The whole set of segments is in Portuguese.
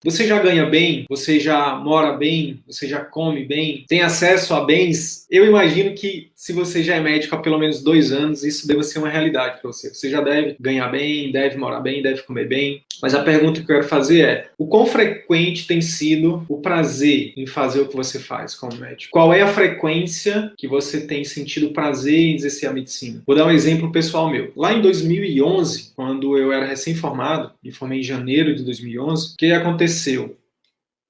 Você já ganha bem? Você já mora bem? Você já come bem? Tem acesso a bens? Eu imagino que se você já é médico há pelo menos 2 anos, isso deve ser uma realidade para você. Você já deve ganhar bem, deve morar bem, deve comer bem. Mas a pergunta que eu quero fazer é: o quão frequente tem sido o prazer em fazer o que você faz como médico? Qual é a frequência que você tem sentido prazer em exercer a medicina? Vou dar um exemplo pessoal meu. Lá em 2011, quando eu era recém-formado, me formei em janeiro de 2011, o que aconteceu?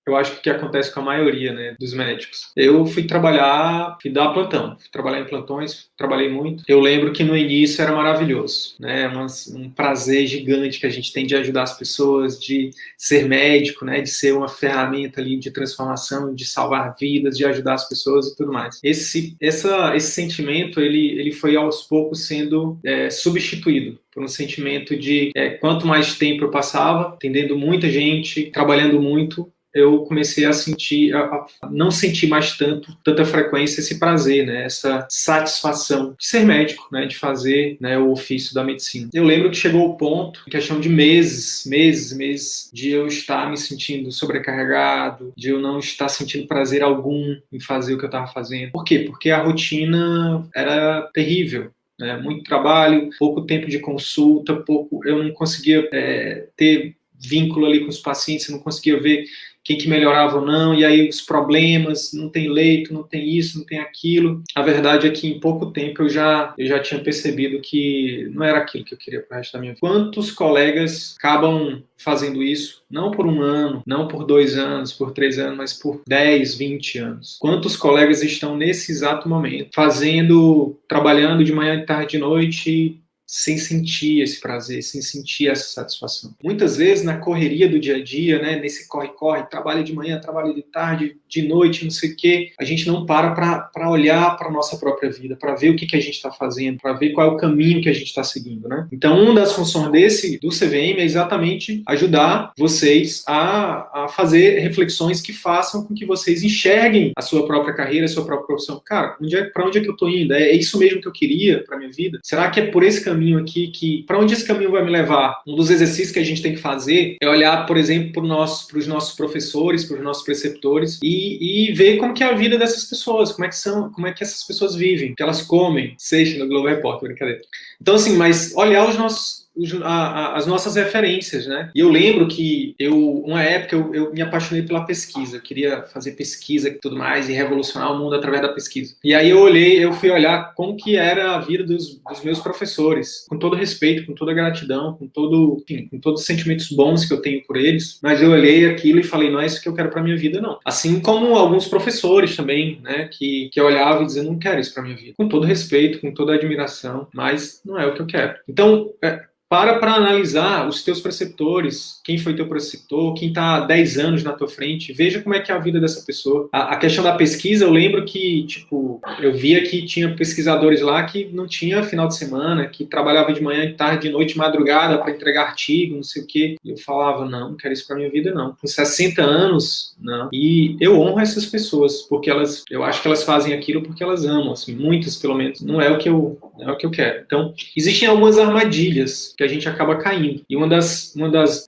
Eu acho que o que acontece com a maioria, né, dos médicos. Eu fui trabalhar, fui dar plantão, fui trabalhar em plantões, trabalhei muito. Eu lembro que no início era maravilhoso, né, um prazer gigante que a gente tem de ajudar as pessoas, de ser médico, né, de ser uma ferramenta ali de transformação, de salvar vidas, de ajudar as pessoas e tudo mais. Esse sentimento, ele foi aos poucos sendo substituído por um sentimento de quanto mais tempo eu passava, atendendo muita gente, trabalhando muito, eu comecei a sentir, a não sentir mais tanta frequência esse prazer, né, essa satisfação de ser médico, né, de fazer, né, o ofício da medicina. Eu lembro que chegou o ponto, em questão de meses, de eu estar me sentindo sobrecarregado, de eu não estar sentindo prazer algum em fazer o que eu estava fazendo. Por quê? Porque a rotina era terrível. Muito trabalho, pouco tempo de consulta, eu não conseguia ter vínculo ali com os pacientes, eu não conseguia ver quem que melhorava ou não, e aí os problemas, não tem leito, não tem isso, não tem aquilo. A verdade é que em pouco tempo eu já tinha percebido que não era aquilo que eu queria para o resto da minha vida. Quantos colegas acabam fazendo isso, não por 1 ano, não por 2 anos, por 3 anos, mas por 10, 20 anos? Quantos colegas estão nesse exato momento trabalhando de manhã, de tarde, de noite, sem sentir esse prazer, sem sentir essa satisfação? Muitas vezes, na correria do dia a dia, né, nesse corre-corre, trabalho de manhã, trabalho de tarde, de noite, não sei o quê, a gente não para olhar para a nossa própria vida, para ver o que a gente está fazendo, para ver qual é o caminho que a gente está seguindo, né? Então, uma das funções do CVM é exatamente ajudar vocês a fazer reflexões que façam com que vocês enxerguem a sua própria carreira, a sua própria profissão. Cara, para onde é que eu estou indo? É isso mesmo que eu queria para minha vida? Será que é por esse caminho aqui para onde esse caminho vai me levar? Um dos exercícios que a gente tem que fazer é olhar, por exemplo, para os nossos professores, para os nossos preceptores e ver como que é a vida dessas pessoas, como é que essas pessoas vivem, que elas comem, seja no Globo Repórter, brincadeira. Então, assim, mas olhar as nossas referências, né? E eu lembro que uma época eu me apaixonei pela pesquisa, eu queria fazer pesquisa e tudo mais e revolucionar o mundo através da pesquisa. E aí eu fui olhar como que era a vida dos meus professores, com todo respeito, com toda gratidão, com todos os sentimentos bons que eu tenho por eles, mas eu olhei aquilo e falei, não é isso que eu quero para minha vida, não. Assim como alguns professores também, né, que olhavam e diziam, não quero isso para minha vida. Com todo respeito, com toda admiração, mas não é o que eu quero. Então, para analisar os teus preceptores, quem foi teu preceptor, quem está há 10 anos na tua frente, veja como é que é a vida dessa pessoa. A questão da pesquisa, eu lembro que, eu via que tinha pesquisadores lá que não tinha final de semana, que trabalhava de manhã, de tarde, de noite, de madrugada para entregar artigo, não sei o quê. E eu falava, não quero isso para minha vida, não. Com 60 anos, não. E eu honro essas pessoas, porque eu acho que elas fazem aquilo porque elas amam, assim, muitas pelo menos. Não é o que eu quero. Então, existem algumas armadilhas que a gente acaba caindo. E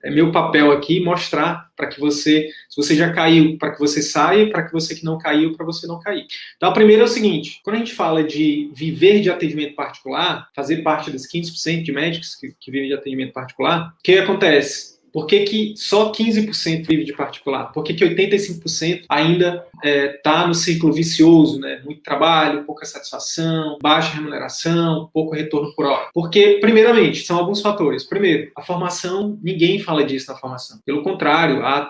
meu papel aqui mostrar para que se você já caiu, para que você saia, para que você que não caiu, para você não cair. Então, a primeira é o seguinte, quando a gente fala de viver de atendimento particular, fazer parte dos 15% de médicos que vivem de atendimento particular, o que acontece? Por que só 15% vive de particular? Por que 85% ainda está no ciclo vicioso, né? Muito trabalho, pouca satisfação, baixa remuneração, pouco retorno por hora? Porque, primeiramente, são alguns fatores. Primeiro, a formação, ninguém fala disso na formação. Pelo contrário, há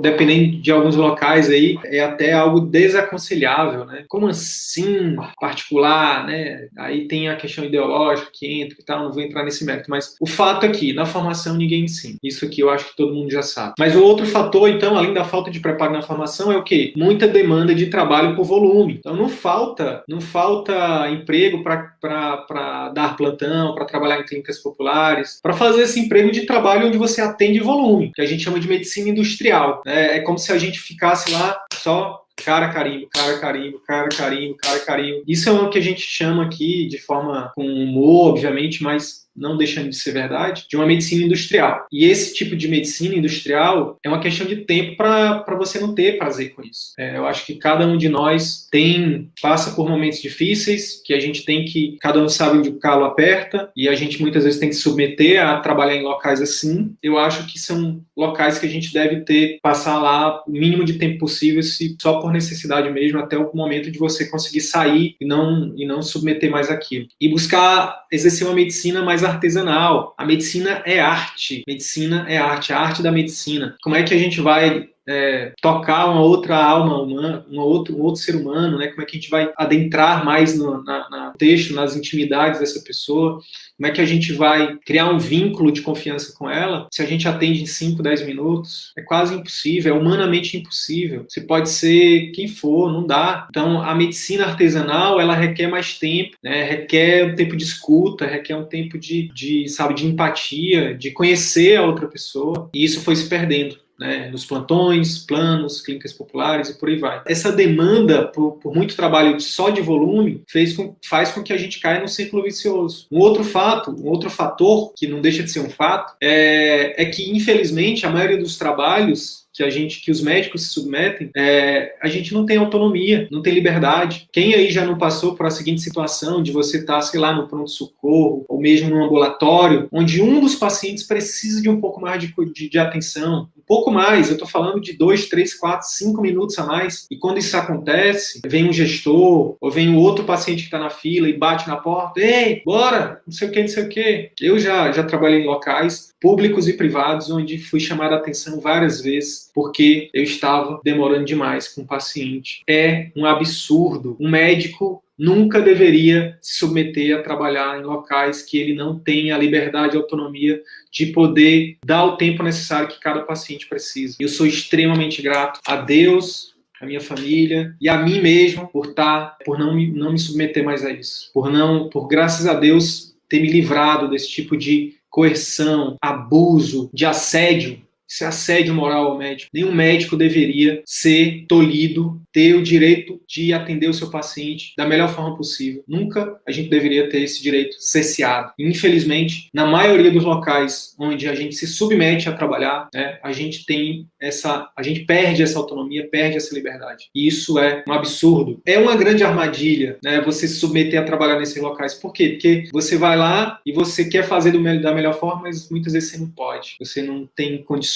dependendo de alguns locais aí, é até algo desaconselhável, né? Como assim particular, né? Aí tem a questão ideológica que entra e tal, não vou entrar nesse mérito, mas o fato é que na formação ninguém ensina. Isso aqui eu acho que todo mundo já sabe. Mas o outro fator, então, além da falta de preparo na formação, é o quê? Muita demanda de trabalho por volume. Então não falta emprego para dar plantão, para trabalhar em clínicas populares, para fazer esse emprego de trabalho onde você atende volume, que a gente chama de medicina industrial. É como se a gente ficasse lá só cara carimbo, cara carimbo, cara carimbo, cara carimbo. Isso é o que a gente chama aqui de forma com humor, obviamente, mas não deixando de ser verdade, de uma medicina industrial. E esse tipo de medicina industrial é uma questão de tempo para você não ter prazer com isso. Eu acho que cada um de nós passa por momentos difíceis, que a gente tem que, cada um sabe onde o calo aperta, e a gente muitas vezes tem que se submeter a trabalhar em locais assim. Eu acho que são locais que a gente deve passar lá o mínimo de tempo possível, se só por necessidade mesmo, até o momento de você conseguir sair e não submeter mais aquilo. E buscar exercer uma medicina mais artesanal. A medicina é arte. Medicina é arte, a arte da medicina. Como é que a gente vai tocar uma outra alma humana, um outro ser humano, né? Como é que a gente vai adentrar mais no texto, nas intimidades dessa pessoa? Como é que a gente vai criar um vínculo de confiança com ela se a gente atende em 5, 10 minutos? É quase impossível, é humanamente impossível. Você pode ser quem for, não dá. Então, a medicina artesanal, ela requer mais tempo, né? Requer um tempo de escuta, requer um tempo de empatia, de conhecer a outra pessoa. E isso foi se perdendo, né, nos plantões, planos, clínicas populares e por aí vai. Essa demanda por muito trabalho só de volume faz com que a gente caia num círculo vicioso. Um outro fator, que não deixa de ser um fato, é que, infelizmente, a maioria dos trabalhos que os médicos se submetem, a gente não tem autonomia, não tem liberdade. Quem aí já não passou por a seguinte situação de você estar, sei lá, no pronto-socorro, ou mesmo no ambulatório, onde um dos pacientes precisa de um pouco mais de atenção, um pouco mais, eu estou falando de 2, 3, 4, 5 minutos a mais, e quando isso acontece, vem um gestor, ou vem o outro paciente que está na fila e bate na porta, ei, bora, não sei o que, não sei o que. Eu já trabalhei em locais públicos e privados, onde fui chamado a atenção várias vezes, porque eu estava demorando demais com o paciente. É um absurdo. Um médico nunca deveria se submeter a trabalhar em locais que ele não tem a liberdade e autonomia de poder dar o tempo necessário que cada paciente precisa. Eu sou extremamente grato a Deus, a minha família e a mim mesmo por não me submeter mais a isso. Por graças a Deus, ter me livrado desse tipo de coerção, abuso, de assédio. Isso é assédio moral ao médico. Nenhum médico deveria ser tolhido, ter o direito de atender o seu paciente da melhor forma possível. Nunca a gente deveria ter esse direito cerceado. Infelizmente, na maioria dos locais onde a gente se submete a trabalhar, né, a gente perde essa autonomia, perde essa liberdade. E isso é um absurdo. É uma grande armadilha, né, você se submeter a trabalhar nesses locais. Por quê? Porque você vai lá e você quer fazer da melhor forma, mas muitas vezes você não pode. Você não tem condições.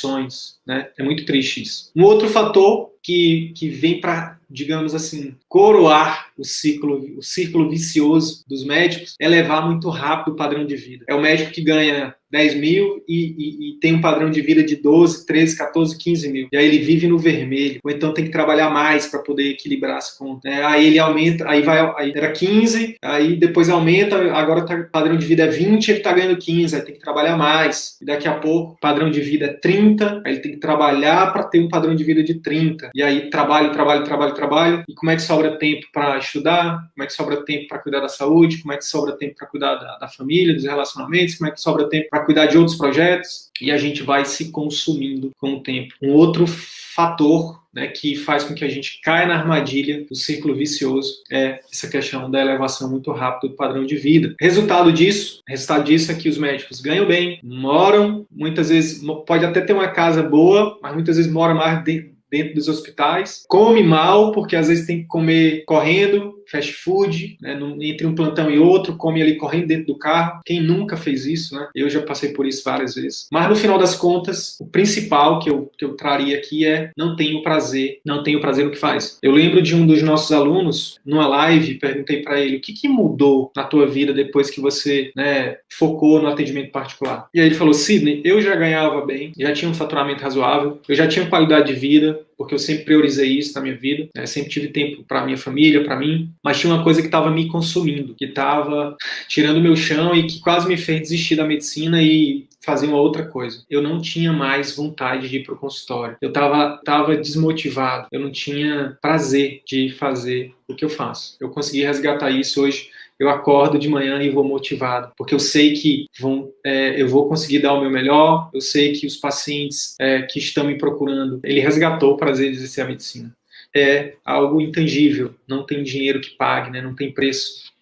Né? É muito triste isso. Um outro fator que vem para, digamos assim, coroar o círculo vicioso dos médicos é levar muito rápido o padrão de vida. É o médico que ganha 10 mil e tem um padrão de vida de 12, 13, 14, 15 mil. E aí ele vive no vermelho. Ou então tem que trabalhar mais para poder equilibrar as contas. Aí ele aumenta, aí era 15, aí depois aumenta, agora o padrão de vida é 20, ele está ganhando 15, aí tem que trabalhar mais. E daqui a pouco o padrão de vida é 30, aí ele tem que trabalhar para ter um padrão de vida de 30. E aí trabalho. E como é que sobra tempo para estudar? Como é que sobra tempo para cuidar da saúde? Como é que sobra tempo para cuidar da família, dos relacionamentos? Como é que sobra tempo para cuidar de outros projetos? E a gente vai se consumindo com o tempo. Um outro fator, né, que faz com que a gente caia na armadilha do círculo vicioso é essa questão da elevação muito rápida do padrão de vida. Resultado disso é que os médicos ganham bem, moram, muitas vezes, pode até ter uma casa boa, mas muitas vezes mora mais dentro dos hospitais, come mal, porque às vezes tem que comer correndo, fast food, né, entre um plantão e outro, come ali correndo dentro do carro. Quem nunca fez isso, né? Eu já passei por isso várias vezes. Mas no final das contas, o principal que eu traria aqui é não tenho prazer no que faz. Eu lembro de um dos nossos alunos, numa live, perguntei para ele, o que mudou na tua vida depois que você, né, focou no atendimento particular? E aí ele falou, Sidney, eu já ganhava bem, já tinha um faturamento razoável, eu já tinha qualidade de vida, porque eu sempre priorizei isso na minha vida, né? Sempre tive tempo para minha família, para mim, mas tinha uma coisa que estava me consumindo, que estava tirando o meu chão e que quase me fez desistir da medicina e fazer uma outra coisa. Eu não tinha mais vontade de ir para o consultório. Eu estava desmotivado. Eu não tinha prazer de fazer o que eu faço. Eu consegui resgatar isso hoje. Eu acordo de manhã e vou motivado, porque eu sei que eu vou conseguir dar o meu melhor, eu sei que os pacientes que estão me procurando, ele resgatou o prazer de exercer a medicina. É algo intangível, não tem dinheiro que pague, né? Não tem preço